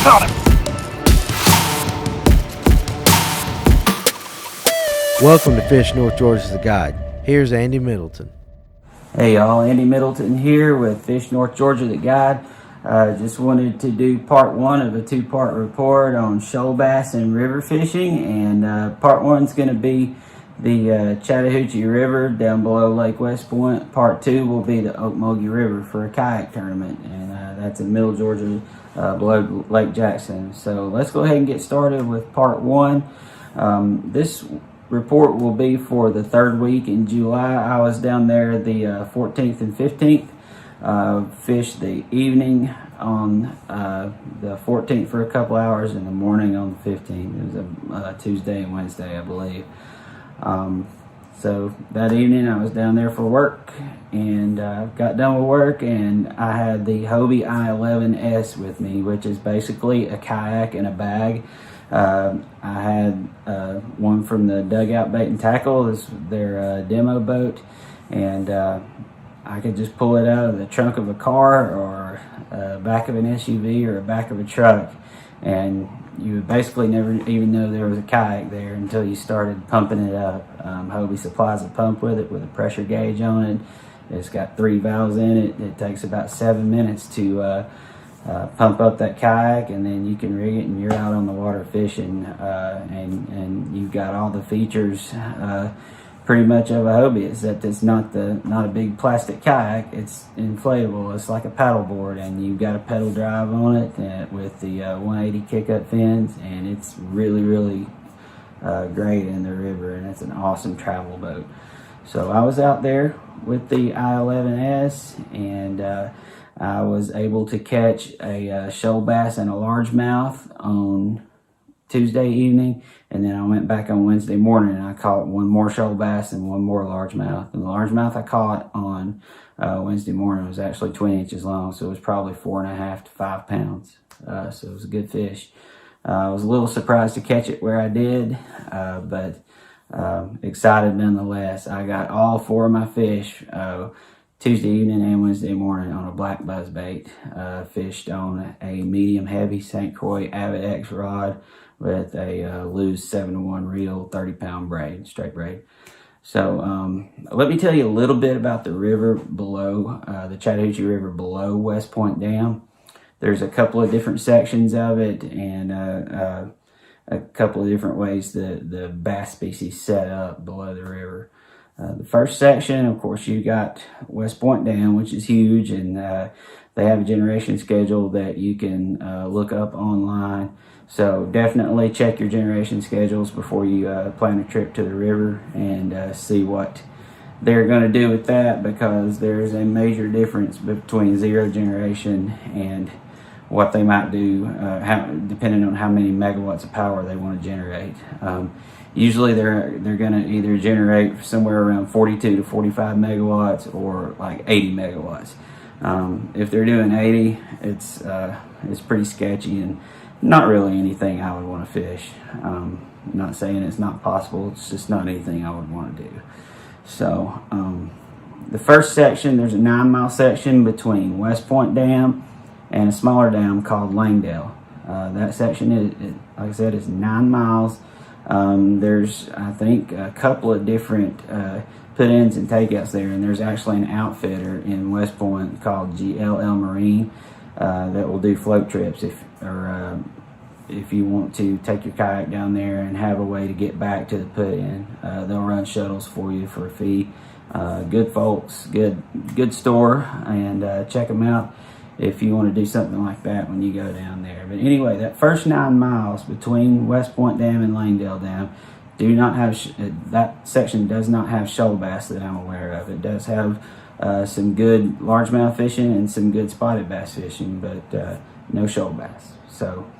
on him! Welcome to Fish North Georgia the Guide. Here's Andy Middleton. Hey y'all, Andy Middleton here with Fish North Georgia the Guide. Just wanted to do part one of a two-part report on shoal bass and river fishing, and part one's going to be the Chattahoochee River down below Lake West Point. Part two will be the Ocmulgee River for a kayak tournament, and that's in Middle Georgia below Lake Jackson. So let's go ahead and get started with part one. This report will be for the third week in July. I was down there the 14th and 15th. Fished the evening on the 14th for a couple hours, and the morning on the 15th. It was a Tuesday and Wednesday, I believe. So that evening I was down there for work, and got done with work, and I had the Hobie I11S with me, which is basically a kayak in a bag. I had one from the Dugout Bait and Tackle, is their demo boat, and I could just pull it out of the trunk of a car or back of an SUV or a back of a truck, and you would basically never even know there was a kayak there until you started pumping it up. Hobie supplies a pump with it with a pressure gauge on it. It's got 3 valves in it. It takes about 7 minutes to pump up that kayak, and then you can rig it and you're out on the water fishing, and you've got all the features pretty much of a Hobie, except it's not a big plastic kayak. It's inflatable. It's like a paddle board, and you've got a pedal drive on it with the 180 kick-up fins, and it's really great in the river, and it's an awesome travel boat. So I was out there with the I11S, and I was able to catch a shoal bass and a largemouth on Tuesday evening, and then I went back on Wednesday morning and I caught one more shoal bass and one more largemouth. And the largemouth I caught on Wednesday morning was actually 20 inches long, so it was probably 4.5 to 5 pounds. So it was a good fish. I was a little surprised to catch it where I did, but excited nonetheless. I got all 4 of my fish Tuesday evening and Wednesday morning on a black buzz bait. Fished on a medium heavy St. Croix Avid X rod with a loose 7-to-1 reel, 30-pound braid, straight braid. So let me tell you a little bit about the river below, the Chattahoochee River below West Point Dam. There's a couple of different sections of it, and a couple of different ways the bass species set up below the river. The first section, of course, you got West Point Dam, which is huge, and they have a generation schedule that you can look up online. So definitely check your generation schedules before you plan a trip to the river, and see what they're going to do with that, because there's a major difference between zero generation and what they might do, depending on how many megawatts of power they want to generate. Usually they're going to either generate somewhere around 42 to 45 megawatts or like 80 megawatts. If they're doing 80, it's pretty sketchy and not really anything I would want to fish. I'm not saying it's not possible, it's just not anything I would want to do. So the first section, there's a 9-mile section between West Point Dam and a smaller dam called Langdale. That section is, like I said, is 9 miles. There's, I think, a couple of different put-ins and takeouts there, and there's actually an outfitter in West Point called GLL Marine that will do float trips if you want to take your kayak down there and have a way to get back to the put-in. They'll run shuttles for you for a fee. Good folks, good store, and check them out if you want to do something like that when you go down there. But anyway, that first 9 miles between West Point Dam and Langdale Dam do not have, that section does not have shoal bass that I'm aware of. It does have some good largemouth fishing and some good spotted bass fishing, but no shoal bass. So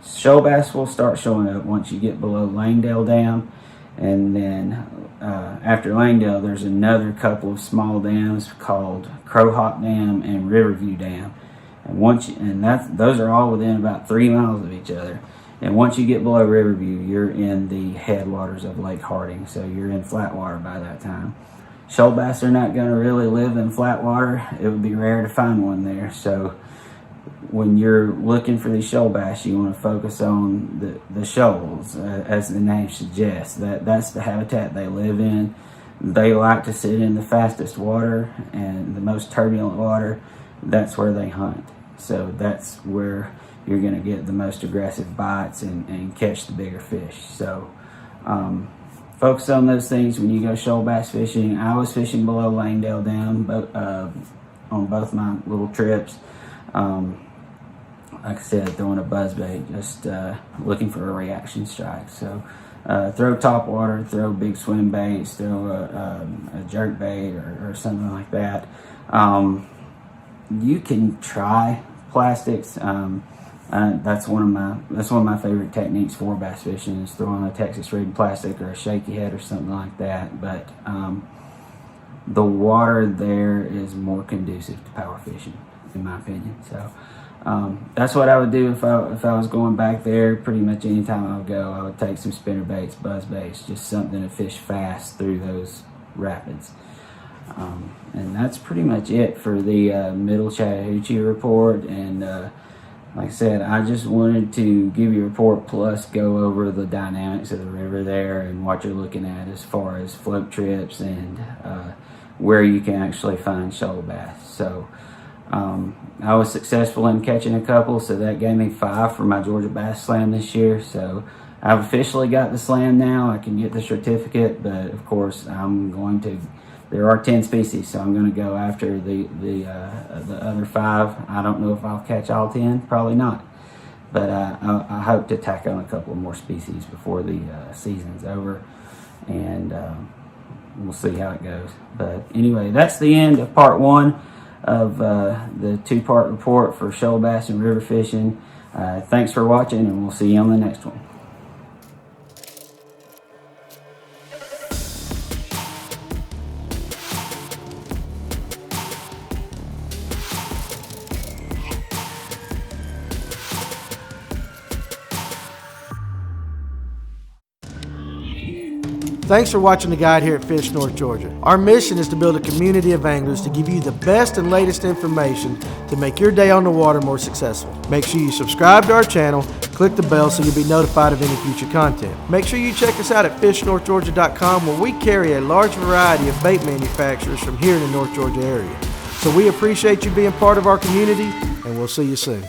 shoal bass will start showing up once you get below Langdale Dam, and then after Langdale, there's another couple of small dams called Crowhawk Dam and Riverview Dam, and those are all within about 3 miles of each other. And once you get below Riverview, you're in the headwaters of Lake Harding, so you're in flat water by that time. Shoal bass are not going to really live in flat water. It would be rare to find one there, so when you're looking for these shoal bass, you want to focus on the shoals, as the name suggests. That's the habitat they live in. They like to sit in the fastest water and the most turbulent water. That's where they hunt. So that's where you're going to get the most aggressive bites and catch the bigger fish. So focus on those things when you go shoal bass fishing. I was fishing below Langdale Dam on both my little trips. Like I said, throwing a buzzbait, just looking for a reaction strike. So throw top water, throw big swim baits, throw a jerk bait or something like that. You can try plastics. That's one of my favorite techniques for bass fishing, is throwing a Texas Reed plastic or a shaky head or something like that. But the water there is more conducive to power fishing, in my opinion. So that's what I would do if I was going back there. Pretty much any time I would go, I would take some spinner baits, buzz baits, just something to fish fast through those rapids. And that's pretty much it for the Middle Chattahoochee report. And like I said, I just wanted to give you a report, plus go over the dynamics of the river there and what you're looking at as far as float trips and where you can actually find shoal bass. So I was successful in catching a couple, so that gave me 5 for my Georgia Bass Slam this year. So I've officially got the slam now. I can get the certificate, but of course there are 10 species, so I'm going to go after the other 5. I don't know if I'll catch all 10, probably not. But I hope to tack on a couple more species before the season's over, and we'll see how it goes. But anyway, that's the end of part 1 of the 2-part report for shoal bass and river fishing. Thanks for watching, and we'll see you on the next one. Thanks for watching the guide here at Fish North Georgia. Our mission is to build a community of anglers to give you the best and latest information to make your day on the water more successful. Make sure you subscribe to our channel, click the bell so you'll be notified of any future content. Make sure you check us out at fishnorthgeorgia.com, where we carry a large variety of bait manufacturers from here in the North Georgia area. So we appreciate you being part of our community, and we'll see you soon.